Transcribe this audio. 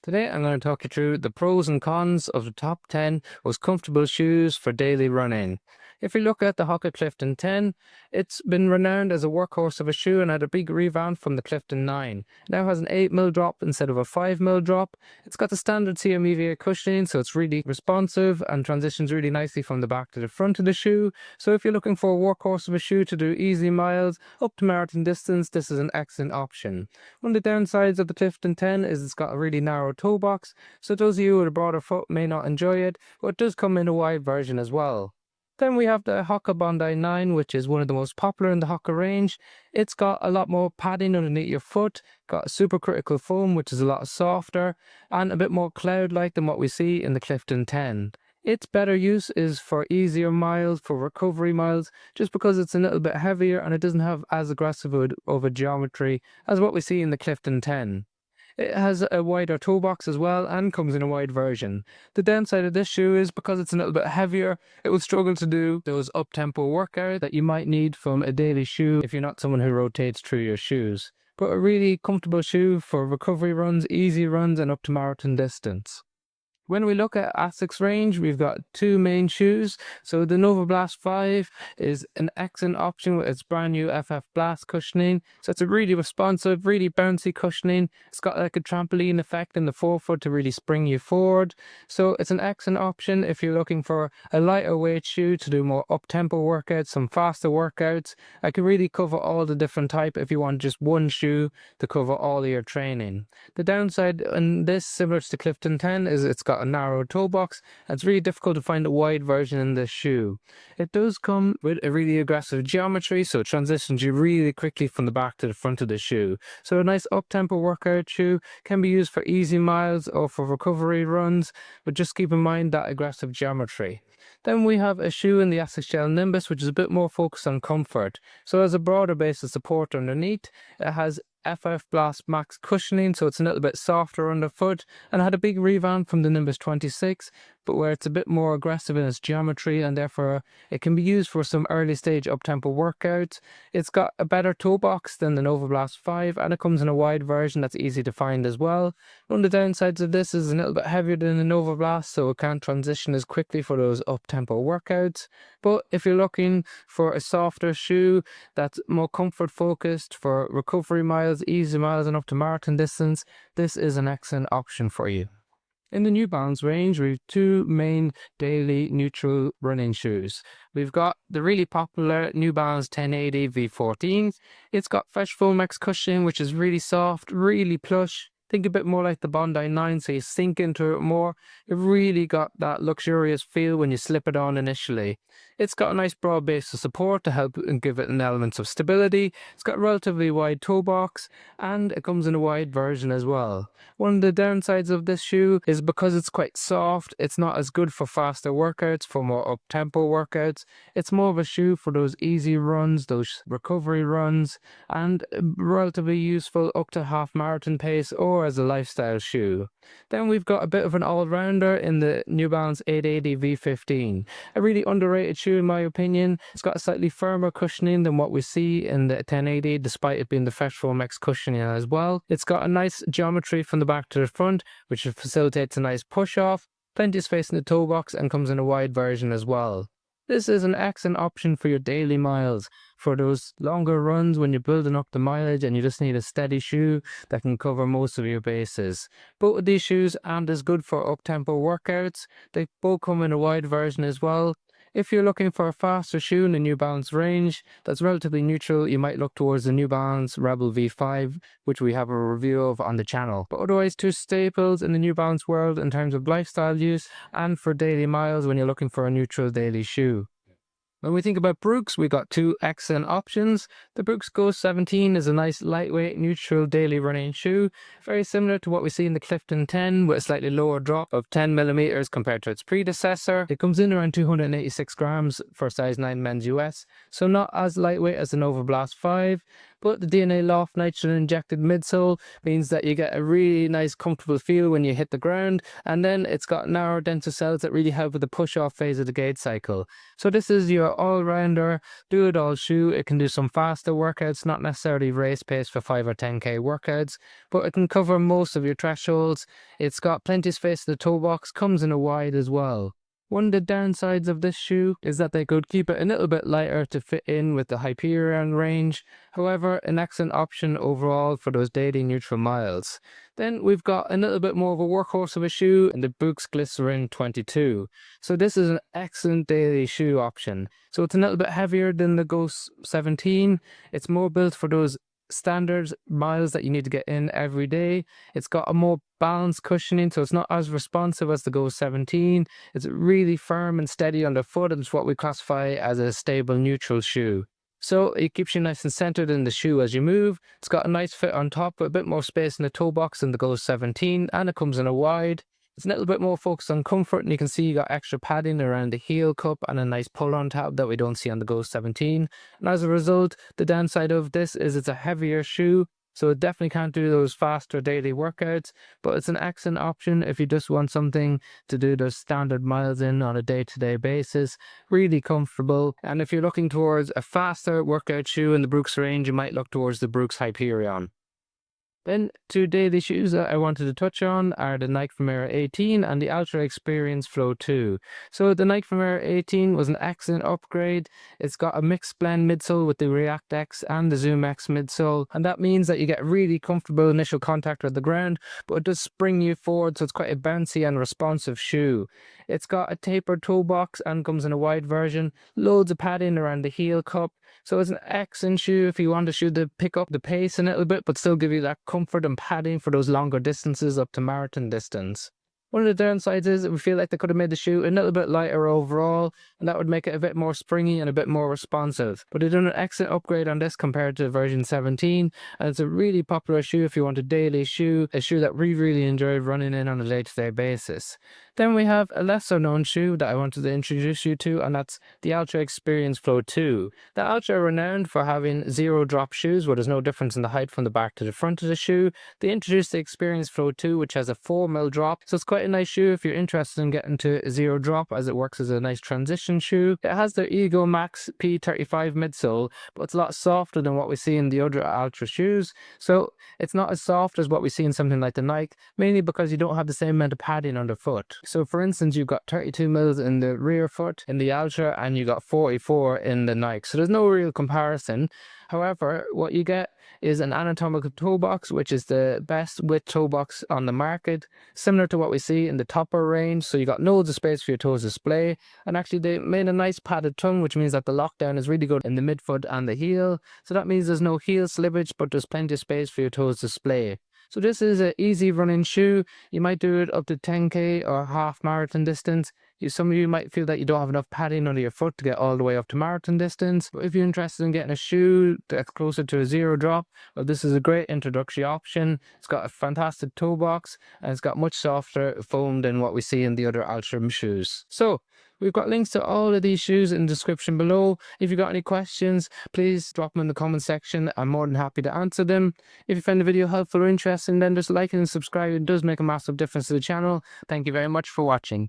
Today I'm going to talk you through the pros and cons of the top 10 most comfortable shoes for daily running. If we look at the Hoka Clifton 10, it's been renowned as a workhorse of a shoe and had a big revamp from the Clifton 9. It now has an 8mm drop instead of a 5mm drop. It's got the standard CMEVA cushioning, so it's really responsive and transitions really nicely from the back to the front of the shoe. So if you're looking for a workhorse of a shoe to do easy miles up to marathon distance, this is an excellent option. One of the downsides of the Clifton 10 is it's got a really narrow toe box, so those of you with a broader foot may not enjoy it, but it does come in a wide version as well. Then we have the Hoka Bondi 9, which is one of the most popular in the Hoka range. It's got a lot more padding underneath your foot, got a supercritical foam, which is a lot softer, and a bit more cloud-like than what we see in the Clifton 10. Its better use is for easier miles, for recovery miles, just because it's a little bit heavier and it doesn't have as aggressive of a geometry as what we see in the Clifton 10. It has a wider toe box as well and comes in a wide version. The downside of this shoe is because it's a little bit heavier, it will struggle to do those up-tempo workouts that you might need from a daily shoe if you're not someone who rotates through your shoes. But a really comfortable shoe for recovery runs, easy runs and up to marathon distance. When we look at ASICS range, we've got two main shoes. So the Novablast 5 is an excellent option with its brand new FF Blast cushioning. So it's a really responsive, really bouncy cushioning. It's got like a trampoline effect in the forefoot to really spring you forward. So it's an excellent option if you're looking for a lighter weight shoe to do more up-tempo workouts, some faster workouts. I can really cover all the different type if you want just one shoe to cover all of your training. The downside in this, similar to the Clifton 10, is it's got a narrow toe box and it's really difficult to find a wide version in this shoe. It does come with a really aggressive geometry, so it transitions you really quickly from the back to the front of the shoe. So a nice up-tempo workout shoe can be used for easy miles or for recovery runs, but just keep in mind that aggressive geometry. Then we have a shoe in the ASICS Gel-Nimbus, which is a bit more focused on comfort. So it has a broader base of support underneath. It has FF Blast Max cushioning, so it's a little bit softer underfoot, and had a big revamp from the Nimbus 26, but where it's a bit more aggressive in its geometry, and therefore it can be used for some early stage up-tempo workouts. It's got a better toe box than the Novablast 5, and it comes in a wide version that's easy to find as well. One of the downsides of this is a little bit heavier than the Novablast, so it can't transition as quickly for those up-tempo workouts. But if you're looking for a softer shoe that's more comfort focused for recovery miles, easy miles and up to marathon distance, this is an excellent option for you. In the New Balance range, we have two main daily neutral running shoes. We've got the really popular New Balance 1080 V14. It's got fresh foam X cushioning, which is really soft, really plush. Think a bit more like the Bondi 9, so you sink into it more. It really got that luxurious feel when you slip it on initially. It's got a nice broad base of support to help and give it an element of stability. It's got a relatively wide toe box, and it comes in a wide version as well. One of the downsides of this shoe is because it's quite soft, it's not as good for faster workouts, for more up-tempo workouts. It's more of a shoe for those easy runs, those recovery runs, and relatively useful up to half marathon pace or as a lifestyle shoe. Then we've got a bit of an all-rounder in the New Balance 880 V15. A really underrated shoe in my opinion. It's got a slightly firmer cushioning than what we see in the 1080, despite it being the Fresh Foam X cushioning as well. It's got a nice geometry from the back to the front, which facilitates a nice push-off, plenty of space in the toe box, and comes in a wide version as well. This is an excellent option for your daily miles, for those longer runs when you're building up the mileage and you just need a steady shoe that can cover most of your bases. Both of these shoes aren't as good for up-tempo workouts. They both come in a wide version as well. If you're looking for a faster shoe in the New Balance range that's relatively neutral, you might look towards the New Balance Rebel V5, which we have a review of on the channel. But otherwise, two staples in the New Balance world in terms of lifestyle use and for daily miles when you're looking for a neutral daily shoe. When we think about Brooks, we got two excellent options. The Brooks Ghost 17 is a nice lightweight neutral daily running shoe, very similar to what we see in the Clifton 10 with a slightly lower drop of 10mm compared to its predecessor. It comes in around 286 grams for size 9 men's US, so not as lightweight as the Novablast 5, but the DNA Loft nitrogen injected midsole means that you get a really nice comfortable feel when you hit the ground, and then it's got narrow denser cells that really help with the push-off phase of the gait cycle. So this is your all-rounder, do-it-all shoe. It can do some faster workouts, not necessarily race pace for 5 or 10k workouts, but it can cover most of your thresholds. It's got plenty of space in the toe box, comes in a wide as well. One of the downsides of this shoe is that they could keep it a little bit lighter to fit in with the Hyperion range. However, an excellent option overall for those daily neutral miles. Then we've got a little bit more of a workhorse of a shoe in the Brooks Glycerin 22. So this is an excellent daily shoe option. So it's a little bit heavier than the Ghost 17. It's more built for those standard miles that you need to get in every day. It's got a more balanced cushioning, so it's not as responsive as the Ghost 17. It's really firm and steady underfoot, and it's what we classify as a stable neutral shoe. So it keeps you nice and centered in the shoe as you move. It's got a nice fit on top with a bit more space in the toe box than the Ghost 17, and it comes in a wide. It's a little bit more focused on comfort, and you can see you got extra padding around the heel cup and a nice pull-on tab that we don't see on the Ghost 17. And as a result, the downside of this is it's a heavier shoe, so it definitely can't do those faster daily workouts, but it's an excellent option if you just want something to do those standard miles in on a day-to-day basis. Really comfortable. And if you're looking towards a faster workout shoe in the Brooks range, you might look towards the Brooks Hyperion. Then two daily shoes that I wanted to touch on are the Nike Vomero 18 and the Altra Experience Flow 2. So the Nike Vomero 18 was an excellent upgrade. It's got a mixed blend midsole with the React X and the Zoom X midsole, and that means that you get really comfortable initial contact with the ground, but it does spring you forward, so it's quite a bouncy and responsive shoe. It's got a tapered toe box and comes in a wide version, loads of padding around the heel cup. So it's an excellent shoe if you want a shoe to pick up the pace a little bit, but still give you that comfort and padding for those longer distances up to marathon distance. One of the downsides is we feel like they could have made the shoe a little bit lighter overall, and that would make it a bit more springy and a bit more responsive. But they've done an excellent upgrade on this compared to version 17, and it's a really popular shoe if you want a daily shoe, a shoe that we really enjoy running in on a day-to-day basis. Then we have a lesser known shoe that I wanted to introduce you to, and that's the Altra Experience Flow 2. The Altra are renowned for having zero drop shoes where there's no difference in the height from the back to the front of the shoe. They introduced the Experience Flow 2, which has a 4mm drop, so it's quite a nice shoe if you're interested in getting to zero drop, as it works as a nice transition shoe. It has their Ego Max P35 midsole, but it's a lot softer than what we see in the other Altra shoes. So it's not as soft as what we see in something like the Nike, mainly because you don't have the same amount of padding underfoot. So for instance, you've got 32 mils in the rear foot in the Altra, and you got 44 in the Nike. So there's no real comparison. However, what you get is an anatomical toe box, which is the best width toe box on the market, similar to what we see in the topper range. So you got loads of space for your toes to display, and actually they made a nice padded tongue, which means that the lockdown is really good in the midfoot and the heel. So that means there's no heel slippage, but there's plenty of space for your toes to display. So this is an easy running shoe. You might do it up to 10k or half marathon distance. Some of you might feel that you don't have enough padding under your foot to get all the way up to marathon distance. But if you're interested in getting a shoe that's closer to a zero drop, well, this is a great introductory option. It's got a fantastic toe box, and it's got much softer foam than what we see in the other Altra shoes. So we've got links to all of these shoes in the description below. If you've got any questions, please drop them in the comment section. I'm more than happy to answer them. If you found the video helpful or interesting, then just like and subscribe. It does make a massive difference to the channel. Thank you very much for watching.